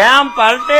Cam पलटे।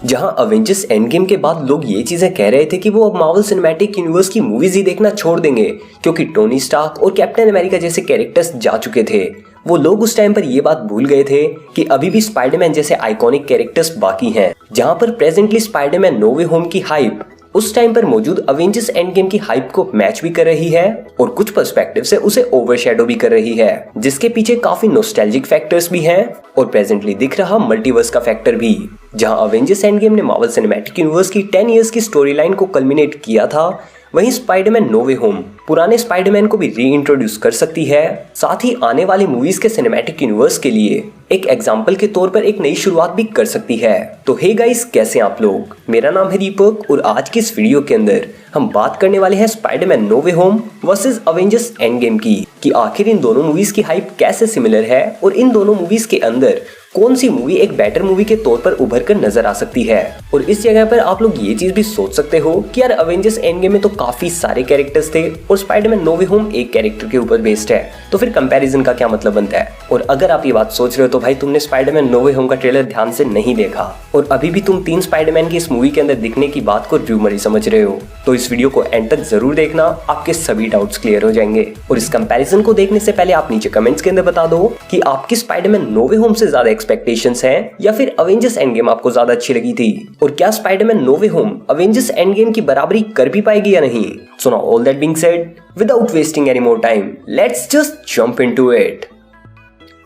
जहां Avengers end game के बाद लोग ये चीजें कह रहे थे कि वो अब मार्वल सिनेमैटिक यूनिवर्स की मूवीज ही देखना छोड़ देंगे क्योंकि टोनी स्टार्क और कैप्टन अमेरिका जैसे कैरेक्टर्स जा चुके थे, वो लोग उस टाइम पर ये बात भूल गए थे कि अभी भी स्पाइडरमैन जैसे आइकॉनिक कैरेक्टर्स बाकी हैं। जहां पर presently Spiderman no way home की हाइप उस टाइम पर मौजूद अवेंजर्स एंड गेम की हाइप को मैच भी कर रही है और कुछ पर्सपेक्टिव से उसे ओवरशैडो भी कर रही है, जिसके पीछे काफी नॉस्टैल्जिक फैक्टर्स भी हैं और प्रेजेंटली दिख रहा मल्टीवर्स का फैक्टर भी। जहां अवेंजर्स एंड गेम ने मार्वल सिनेमैटिक यूनिवर्स की 10 इयर्स की स्टोरी लाइन को कल्मिनेट किया था, वहीं स्पाइडरमैन नो वे होम पुराने स्पाइडरमैन को भी रीइंट्रोड्यूस कर सकती है, साथ ही आने वाली मूवीज के सिनेमैटिक यूनिवर्स के लिए एक एग्जाम्पल के तौर पर एक नई शुरुआत भी कर सकती है। तो हे गाइस, कैसे हैं आप लोग? मेरा नाम है दीपक और आज की इस वीडियो के अंदर हम बात करने वाले हैं Spiderman no way home versus Avengers endgame की कि आखिर इन दोनों मूवीज की हाइप कैसे सिमिलर है और इन दोनों मूवीज के अंदर कौन सी मूवी एक बेटर मूवी के तौर पर उभर कर नजर आ सकती है। और इस जगह पर आप लोग ये चीज भी सोच सकते हो कि यार अवेंजर्स एंड गेम में तो काफी सारे कैरेक्टर्स थे और स्पाइडरमैन नो वे होम एक कैरेक्टर के ऊपर बेस्ड है, तो फिर कंपैरिजन का क्या मतलब बनता है। और अगर आप ये बात सोच रहे हो तो भाई तुमने स्पाइडरमैन नो वे होम का ट्रेलर ध्यान से नहीं देखा और अभी भी तुम 3 स्पाइडरमैन की इस मूवी के अंदर दिखने की बात को र्यूमर ही समझ रहे हो, तो इस वीडियो को एंड तक जरूर देखना, आपके सभी डाउट्स क्लियर हो जाएंगे। और इस कंपैरिजन को देखने से पहले आप नीचे कमेंट्स के अंदर बता दो कि आपकी स्पाइडरमैन नो वे होम से ज्यादा एक्सपेक्टेशंस हैं या फिर अवेंजर्स एंड गेम आपको ज्यादा अच्छी लगी थी, और क्या Spiderman no way home Avengers endgame की बराबरी कर भी पाएगी या नहीं। So now all that being said, without wasting any more time, let's just jump into it.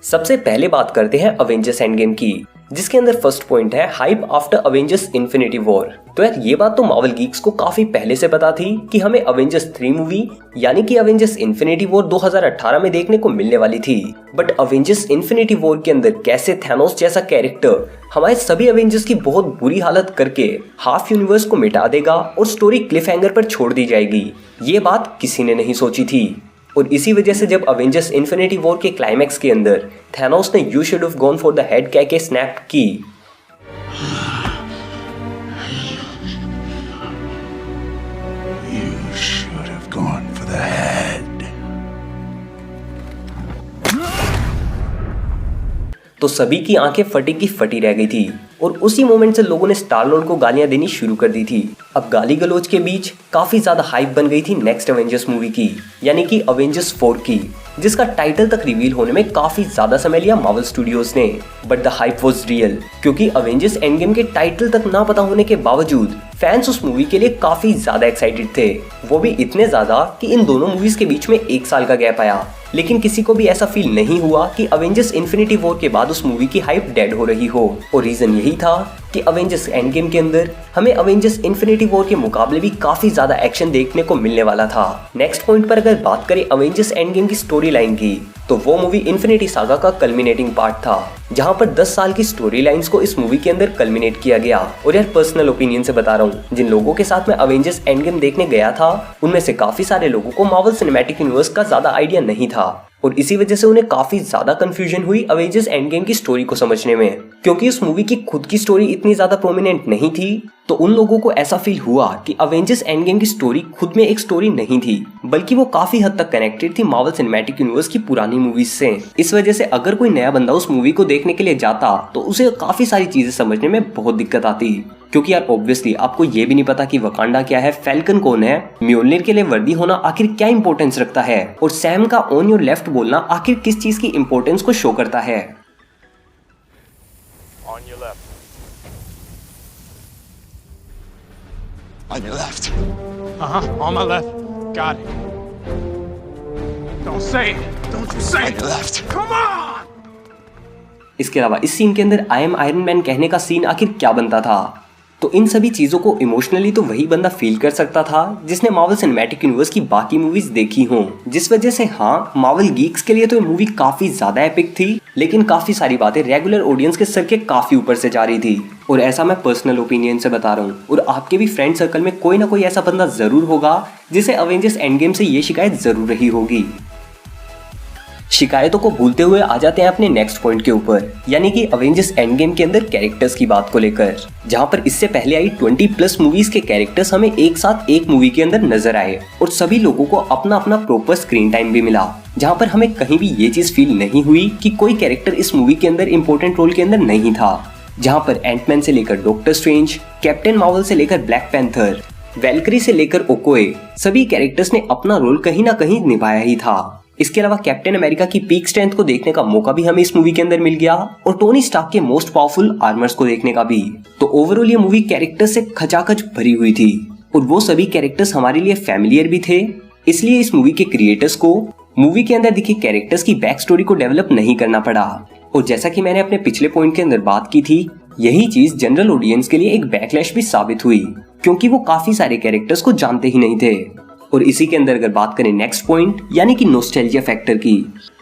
सबसे पहले बात करते हैं अवेंजर्स एंड गेम की, जिसके अंदर फर्स्ट पॉइंट है hype after Avengers infinity war. तो यार ये बात तो मार्वल गीक्स को काफी पहले से पता थी कि हमें अवेंजर्स 3 मूवी यानी कि अवेंजर्स इन्फिनिटी वॉर 2018 में देखने को मिलने वाली थी, बट अवेंजर्स इन्फिनिटी वॉर के अंदर कैसे थैनोस जैसा कैरेक्टर हमारे सभी अवेंजर्स की बहुत बुरी हालत करके हाफ यूनिवर्स को मिटा देगा और स्टोरी क्लिफ हैंगर पर छोड़ दी जाएगी, ये बात किसी ने नहीं सोची थी। और इसी वजह से जब अवेंजर्स इन्फिनिटी वॉर के क्लाइमैक्स के अंदर थैनोस ने you should have gone for the head कह के स्नैप की, तो सभी की आंखें फटी की फटी रह गई थी और उसी मोमेंट से लोगों ने स्टार लॉर्ड को गालियां देनी शुरू कर दी थी। अब गाली गलौज के बीच काफी ज्यादा हाइप बन गई थी नेक्स्ट अवेंजर्स मूवी की, यानी कि अवेंजर्स 4 की, जिसका टाइटल तक रिवील होने में काफी ज्यादा समय लिया मार्वल स्टूडियोज ने, but the hype was real क्योंकि अवेंजर्स एंड गेम के टाइटल तक ना पता होने के बावजूद फैंस उस मूवी के लिए काफी ज्यादा एक्साइटेड थे, वो भी इतने ज्यादा कि इन दोनों मूवीज के बीच में 1 साल का गैप आया, लेकिन किसी को भी ऐसा फील नहीं हुआ कि अवेंजर्स इन्फिनिटी वॉर के बाद उस मूवी की हाइप डेड हो रही हो। और रीजन यही था कि अवेंजर्स एंड गेम के अंदर हमें अवेंजर्स इन्फिनिटी वॉर के मुकाबले भी काफी ज्यादा एक्शन देखने को मिलने वाला था। नेक्स्ट पॉइंट पर अगर बात करें अवेंजर्स एंड गेम की स्टोरी लाइन की, तो वो मूवी इन्फिनिटी सागा का कल्मिनेटिंग पार्ट था, जहां पर 10 साल की स्टोरी लाइंस को इस मूवी के अंदर कल्मिनेट किया गया। और यार पर्सनल ओपिनियन से बता रहा हूँ, जिन लोगों के साथ मैं अवेंजर्स एंड गेम देखने गया था उनमें से काफी सारे लोगों को मार्वल सिनेमैटिक यूनिवर्स का ज्यादा आइडिया नहीं था और इसी वजह से उन्हें काफी ज्यादा कंफ्यूजन हुई अवेंजर्स एंड गेम की स्टोरी को समझने में, क्योंकि उस मूवी की खुद की स्टोरी इतनी ज्यादा प्रोमिनेंट नहीं थी। तो उन लोगों को ऐसा फील हुआ कि अवेंजर्स एंड गेम की स्टोरी खुद में एक स्टोरी नहीं थी, बल्कि वो काफी हद तक कनेक्टेड थी मार्वल सिनेमैटिक यूनिवर्स की पुरानी मूवीज से। इस वजह से अगर कोई नया बंदा उस मूवी को देखने के लिए जाता तो उसे काफी सारी चीजें समझने में बहुत दिक्कत आती, क्योंकि यार ऑब्वियसली आपको ये भी नहीं पता कि वकांडा क्या है, फैल्कन कौन है, म्योलनिर के लिए वर्दी होना आखिर क्या इंपॉर्टेंस रखता है और सैम का ऑन योर लेफ्ट बोलना आखिर किस चीज की इंपॉर्टेंस को शो करता है। On your left. On your left. On my left. Got it. Don't say it. Don't you say On it. your left. Come on! इसके अलावा इस सीन के अंदर आई एम आयरन मैन कहने का सीन आखिर क्या बनता था, तो इन सभी चीजों को इमोशनली तो वही बंदा फील कर सकता था जिसने मार्वल सिनेमैटिक यूनिवर्स की बाकी मूवीज देखी हों, जिस वजह से हाँ मार्वल गीक्स के लिए तो ये मूवी काफी ज्यादा एपिक थी, लेकिन काफी सारी बातें रेगुलर ऑडियंस के सर के काफी ऊपर से जा रही थी। और ऐसा मैं पर्सनल ओपिनियन से बता रहा हूँ, और आपके भी फ्रेंड सर्कल में कोई ना कोई ऐसा बंदा जरूर होगा जिसे अवेंजर्स एंड गेम से ये शिकायत जरूर रही होगी। शिकायतों को भूलते हुए आ जाते हैं अपने नेक्स्ट पॉइंट के ऊपर, यानी कि अवेंजर्स एंड गेम के अंदर कैरेक्टर्स की बात को लेकर, जहां पर इससे पहले आई 20+ मूवीज के कैरेक्टर्स हमें एक साथ एक मूवी के अंदर नजर आए और सभी लोगों को अपना अपना प्रॉपर स्क्रीन टाइम भी मिला, जहां पर हमें कहीं भी ये चीज फील नहीं हुई कि कोई कैरेक्टर इस मूवी के अंदर इंपॉर्टेंट रोल के अंदर नहीं था। जहां पर एंटमैन से लेकर डॉक्टर स्ट्रेंज, कैप्टन मार्वल से लेकर ब्लैक पैंथर, वैल्करी से लेकर ओकोए, सभी कैरेक्टर्स ने अपना रोल कहीं ना कहीं निभाया ही था। इसके अलावा कैप्टन अमेरिका की पीक स्ट्रेंथ को देखने का मौका भी हमें इस मूवी के अंदर मिल गया और टोनी स्टार्क के मोस्ट पावरफुल आर्मर्स को देखने का भी। तो ओवरऑल ये मूवी कैरेक्टर्स से खचाखच भरी हुई थी और वो सभी कैरेक्टर्स हमारे लिए फैमिलियर भी थे, इसलिए इस मूवी के क्रिएटर्स को मूवी के अंदर दिखे कैरेक्टर्स की बैक स्टोरी को डेवलप नहीं करना पड़ा। और जैसा कि मैंने अपने पिछले पॉइंट के अंदर बात की थी, यही चीज जनरल ऑडियंस के लिए एक बैकलैश भी साबित हुई, क्योंकि वो काफी सारे कैरेक्टर्स को जानते ही नहीं थे। और इसी के अंदर अगर बात करें नेक्स्ट पॉइंट यानी कि नॉस्टैल्जिया फैक्टर की,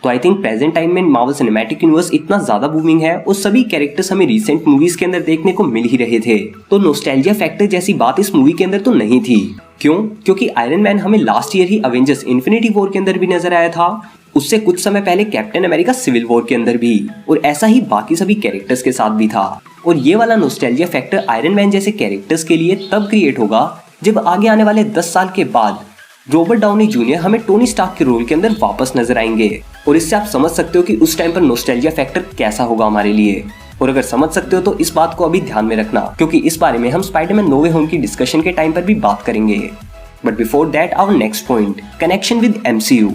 तो आई थिंक प्रेजेंट टाइम में मार्वल सिनेमैटिक यूनिवर्स इतना ज्यादा बूमिंग है और सभी कैरेक्टर्स हमें रीसेंट मूवीज के अंदर देखने को मिल ही रहे थे, तो नॉस्टैल्जिया फैक्टर जैसी बात इस मूवी के अंदर तो नहीं थी। क्यों? क्योंकि आयरन मैन हमें लास्ट ईयर ही अवेंजर्स इन्फिनिटी वॉर के अंदर भी नजर आया था, उससे कुछ समय पहले कैप्टन अमेरिका सिविल वॉर के अंदर भी, और ऐसा ही बाकी सभी कैरेक्टर्स के साथ भी था। और ये वाला नॉस्टैल्जिया फैक्टर आयरन मैन जैसे कैरेक्टर्स के लिए तब क्रिएट होगा जब आगे आने वाले 10 साल के बाद रॉबर्ट डाउनी जूनियर हमें टोनी स्टार्क के रोल के अंदर वापस नजर आएंगे। और इससे आप समझ सकते हो कि उस टाइम पर नॉस्टैल्जिया फैक्टर कैसा होगा हमारे लिए। और अगर समझ सकते हो तो इस बात को अभी ध्यान में रखना, क्योंकि इस बारे में हम स्पाइडरमैन नो वे होम की डिस्कशन के टाइम पर भी बात करेंगे। But before that our next point, connection with MCU।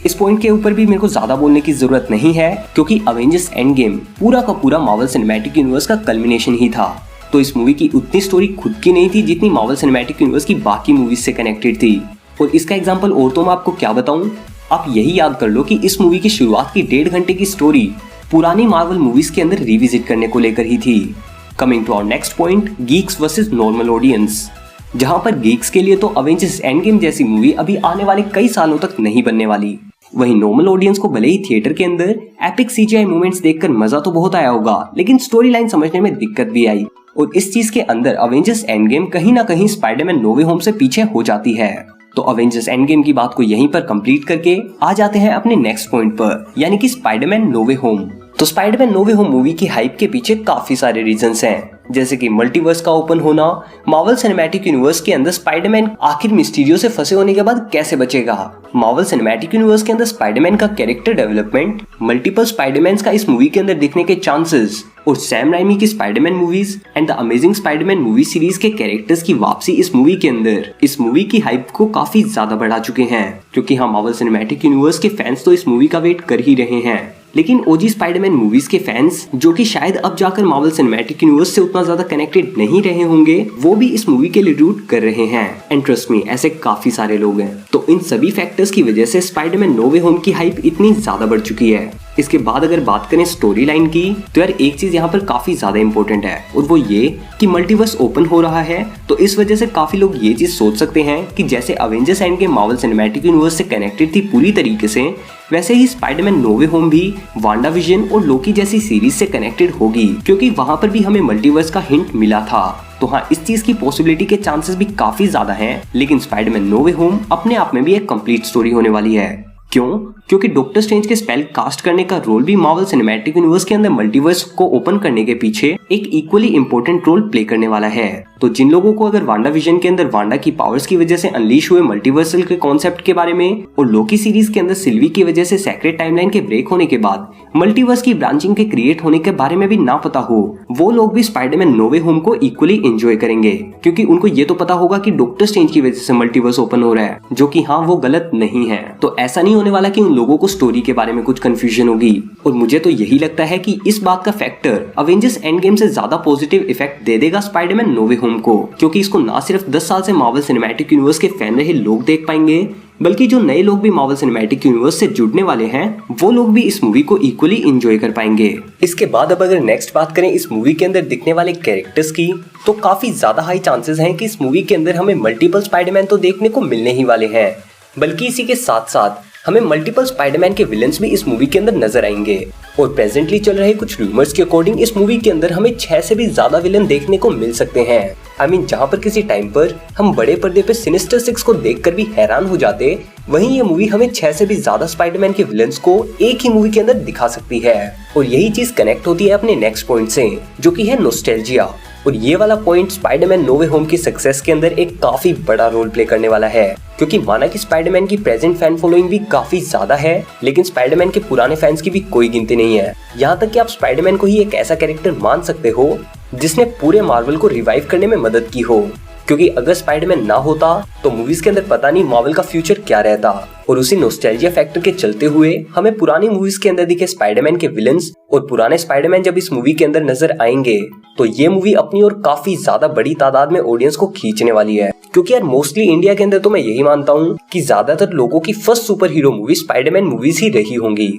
इस पॉइंट के ऊपर भी मेरे को ज्यादा बोलने की जरूरत नहीं है, क्योंकि अवेंजर्स एंड गेम पूरा का पूरा मार्वल सिनेमैटिक यूनिवर्स का कल्मिनेशन ही था। तो इस मूवी की उतनी स्टोरी खुद की नहीं थी जितनी मार्वल सिनेमैटिक यूनिवर्स की बाकी मूवीज से कनेक्टेड थी। और इसका एग्जांपल और तो मैं आपको क्या बताऊं, आप यही याद कर लो कि इस मूवी की शुरुआत की 1.5 घंटे की स्टोरी पुरानी मार्वल मूवीज के अंदर रिविजिट करने को लेकर ही थी। Coming to our next point, geeks versus normal audience. जहां पर गीक्स के लिए तो अवेंजर्स एंड गेम जैसी मूवी अभी आने वाले कई सालों तक नहीं बनने वाली, वहीं नॉर्मल ऑडियंस को भले ही थिएटर के अंदर एपिक CGI मूवमेंट्स देखकर मजा तो बहुत आया होगा, लेकिन स्टोरी लाइन समझने में दिक्कत भी आई। और इस चीज के अंदर अवेंजर्स एंड गेम कहीं ना कहीं स्पाइडरमैन नो वे होम से पीछे हो जाती है। तो अवेंजर्स एंड गेम की बात को यहीं पर कंप्लीट करके आ जाते हैं अपने नेक्स्ट पॉइंट पर, यानी कि स्पाइडरमैन नो वे होम। तो Spiderman no way home movie की हाइप के पीछे काफी सारे रीजंस हैं, जैसे कि मल्टीवर्स का ओपन होना, मार्वल सिनेमैटिक यूनिवर्स के अंदर स्पाइडरमैन आखिर मिस्टीरियो से फंसे होने के बाद कैसे बचेगा, मार्वल सिनेमैटिक यूनिवर्स के अंदर स्पाइडरमैन का कैरेक्टर डेवलपमेंट, मल्टीपल स्पाइडरमैन्स का इस मूवी के अंदर दिखने के चांसेस, और सैम राइमी की Spiderman movies and the amazing Spiderman movie series के कैरेक्टर्स की वापसी इस मूवी के अंदर इस मूवी की हाइप को काफी ज्यादा बढ़ा चुके हैं। क्योंकि हम मार्वल सिनेमैटिक यूनिवर्स के फैंस तो इस मूवी का वेट कर ही रहे हैं, लेकिन ओजी स्पाइडरमैन मूवीज के फैंस जो कि शायद अब जाकर मार्वल सिनेमैटिक यूनिवर्स से उतना ज्यादा कनेक्टेड नहीं रहे होंगे, वो भी इस मूवी के लिए रूट कर रहे हैं। एंड ट्रस्ट मी, ऐसे काफी सारे लोग हैं। तो इन सभी फैक्टर्स की वजह से स्पाइडरमैन नो वे होम की हाइप इतनी ज्यादा बढ़ चुकी है। इसके बाद अगर बात करें स्टोरी लाइन की, तो यार एक चीज यहाँ पर काफी ज्यादा इंपॉर्टेंट है, और वो ये कि मल्टीवर्स ओपन हो रहा है। तो इस वजह से काफी लोग ये चीज सोच सकते हैं कि जैसे Avengers end game Marvel cinematic universe से कनेक्टेड थी पूरी तरीके से, वैसे ही स्पाइडरमैन नो वे होम भी वांडा विजन और लोकी जैसी सीरीज से कनेक्टेड होगी, क्योंकि वहां पर भी हमें मल्टीवर्स का हिंट मिला था। तो हाँ, इस चीज की पॉसिबिलिटी के चांसेस भी काफी ज्यादा हैं, लेकिन स्पाइडरमैन नो वे होम अपने आप में भी एक कंप्लीट स्टोरी होने वाली है। क्यों? क्योंकि डॉक्टर स्ट्रेंज के स्पेल कास्ट करने का रोल भी मार्वल सिनेमैटिक यूनिवर्स के अंदर मल्टीवर्स को ओपन करने के पीछे एक इक्वली इंपॉर्टेंट रोल प्ले करने वाला है। तो जिन लोगों को अगर वांडा विजन के अंदर वांडा की पावर्स की वजह से अनलीश हुए मल्टीवर्सल के कॉन्सेप्ट के बारे में, और लोकी सीरीज के अंदर सिल्वी की वजह से सेक्रेट टाइमलाइन के ब्रेक होने के बाद मल्टीवर्स की ब्रांचिंग के क्रिएट होने के बारे में भी ना पता हो, वो लोग भी स्पाइडरमैन नो वे होम को इक्वली एंजॉय करेंगे, क्योंकि उनको ये तो पता होगा कि डॉक्टर स्ट्रेंज की वजह से मल्टीवर्स ओपन हो रहा है, जो कि हाँ वो गलत नहीं है। तो ऐसा नहीं होने वाला कि उन लोगों को स्टोरी के बारे में कुछ कंफ्यूजन होगी। और मुझे तो यही लगता है कि इस बात का फैक्टर अवेंजर्स एंड गेम से ज्यादा पॉजिटिव इफेक्ट दे देगा स्पाइडरमैन नो वे होम को, क्योंकि इसको ना सिर्फ 10 साल से मार्वल सिनेमैटिक यूनिवर्स के फैन रहे लोग देख पाएंगे, बल्कि जो नए लोग भी मार्वल सिनेमैटिक यूनिवर्स से जुड़ने वाले हैं, वो लोग भी इस मूवी को इक्वली एंजॉय कर पाएंगे। इसके बाद अब अगर नेक्स्ट बात करें इस मूवी के अंदर दिखने वाले कैरेक्टर्स की, तो काफी ज्यादा हाई चांसेस हैं कि इस मूवी के अंदर हमें मल्टीपल स्पाइडरमैन तो देखने को मिलने ही वाले हैं, बल्कि इसी के साथ साथ हमें मल्टीपल स्पाइडरमैन के विलन्स भी इस मूवी के अंदर नजर आएंगे और प्रेजेंटली चल रहे कुछ रूमर्स के अकॉर्डिंग इस मूवी के अंदर हमें 6 से भी ज्यादा विलन देखने को मिल सकते हैं। जहाँ पर किसी टाइम पर हम बड़े पर्दे पे सिनिस्टर 6 को देखकर भी हैरान हो जाते, वहीं ये मूवी हमें 6 से भी ज्यादा स्पाइडरमैन के विलन्स को एक ही मूवी के अंदर दिखा सकती है। और यही चीज कनेक्ट होती है अपने नेक्स्ट पॉइंट से, जो कि है नॉस्टैल्जिया। और ये वाला point Spiderman no way home की सक्सेस के अंदर एक काफी बड़ा रोल प्ले करने वाला है, क्योंकि माना कि स्पाइडरमैन की प्रेजेंट फैन फॉलोइंग भी काफी ज्यादा है, लेकिन स्पाइडरमैन के पुराने फैंस की भी कोई गिनती नहीं है। यहाँ तक कि आप स्पाइडरमैन को ही एक ऐसा कैरेक्टर मान सकते हो जिसने पूरे मार्वल को रिवाइव करने में मदद की हो, क्योंकि अगर स्पाइडरमैन ना होता तो मूवीज के अंदर पता नहीं मार्वल का फ्यूचर क्या रहता। और उसी नॉस्टैल्जिया फैक्टर के चलते हुए हमें पुरानी मूवीज के अंदर दिखे स्पाइडरमैन के विलन्स और पुराने स्पाइडरमैन जब इस मूवी के अंदर नजर आएंगे तो ये मूवी अपनी ओर काफी ज्यादा बड़ी तादाद में ऑडियंस को खींचने वाली है। क्योंकि यार मोस्टली इंडिया के अंदर तो मैं यही मानता हूँ कि ज्यादातर लोगों की first superhero movie Spiderman movies ही रही होंगी।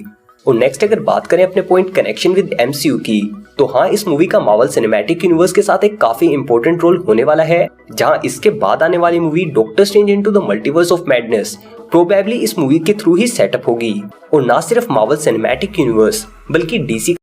और नेक्स्ट अगर बात करें अपने पॉइंट कनेक्शन विद MCU की, तो हाँ, इस मूवी का मार्वल सिनेमैटिक यूनिवर्स के साथ एक काफी इंपॉर्टेंट रोल होने वाला है, जहाँ इसके बाद आने वाली movie doctor strange into the multiverse of madness probably इस मूवी के थ्रू ही सेटअप होगी। और ना सिर्फ मार्वल सिनेमैटिक यूनिवर्स बल्कि DC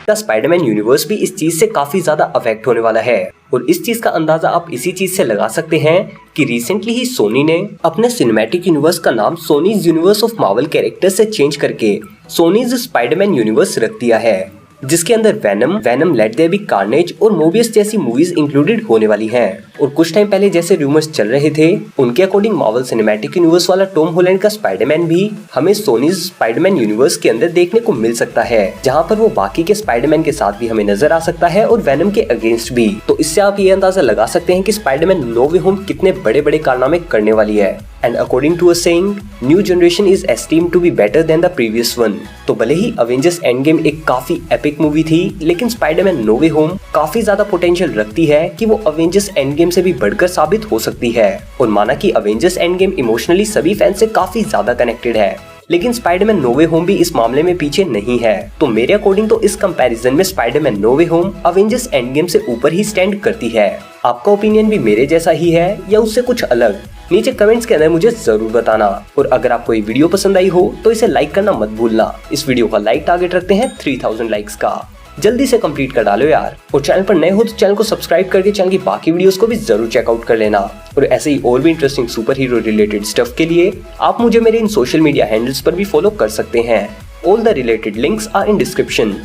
का स्पाइडरमैन यूनिवर्स भी इस चीज से काफी ज्यादा अफेक्ट होने वाला है। और इस चीज का अंदाजा आप इसी चीज से लगा सकते हैं कि रिसेंटली ही सोनी ने अपने सिनेमैटिक यूनिवर्स का नाम Sony's universe of Marvel character से चेंज करके सोनीज स्पाइडरमैन यूनिवर्स रख दिया है, जिसके अंदर Venom, let there be Carnage और मोबियस जैसी मूवीज इंक्लूडेड होने वाली हैं। और कुछ टाइम पहले जैसे रूमर्स चल रहे थे, उनके अकॉर्डिंग मार्वल सिनेमैटिक यूनिवर्स वाला टॉम हॉलैंड का स्पाइडरमैन भी हमें सोनीज स्पाइडरमैन यूनिवर्स के अंदर देखने को मिल सकता है, जहां पर वो बाकी के स्पाइडरमैन के साथ भी हमें नजर आ सकता है और वेनम के अगेंस्ट भी। तो इससे आप ये अंदाजा लगा सकते हैं कि स्पाइडरमैन नो वे होम कितने बड़े बड़े कारनामे करने वाली है। And according to a saying, new generation is esteemed to be better than the previous one. तो भले ही अवेंजर्स एंड गेम एक काफी एपिक मूवी थी, लेकिन स्पाइडरमैन नो वे होम काफी ज्यादा पोटेंशियल रखती है कि वो अवेंजर्स एंड गेम से भी बढ़कर साबित हो सकती है। और माना कि अवेंजर्स एंड गेम इमोशनली सभी फैंस से काफी ज्यादा कनेक्टेड है, लेकिन स्पाइडरमैन नो वे होम भी इस मामले में पीछे नहीं है। तो मेरे अकॉर्डिंग तो इस कंपैरिजन में Spiderman no way home Avengers endgame से ऊपर ही स्टैंड करती है। आपका ओपिनियन भी मेरे जैसा ही है या उससे कुछ अलग? नीचे कमेंट्स के अंदर मुझे जरूर बताना। और अगर आपको ये वीडियो पसंद आई हो तो इसे लाइक करना मत भूलना। इस वीडियो का लाइक टारगेट रखते हैं 3000 लाइक्स का, जल्दी से कंप्लीट कर डालो यार। और चैनल पर नए हो तो चैनल को सब्सक्राइब करके चैनल की बाकी वीडियोस को भी जरूर चेकआउट कर लेना। और ऐसे ही और भी interesting super hero related stuff के लिए आप मुझे मेरे इन सोशल मीडिया हैंडल्स पर भी फॉलो कर सकते हैं। All the related links are in description.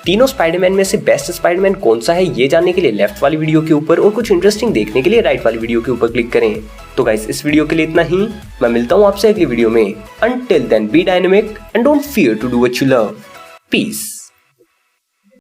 तीनों स्पाइडरमैन में से बेस्ट स्पाइडरमैन कौन सा है ये जानने के लिए लेफ्ट वाली वीडियो के ऊपर और कुछ इंटरेस्टिंग देखने के लिए राइट वाली वीडियो के ऊपर क्लिक करें। तो गाइस, इस वीडियो के लिए इतना ही। मैं मिलता हूँ आपसे अगली वीडियो में। Until then, be dynamic and don't fear to do what you love. Peace.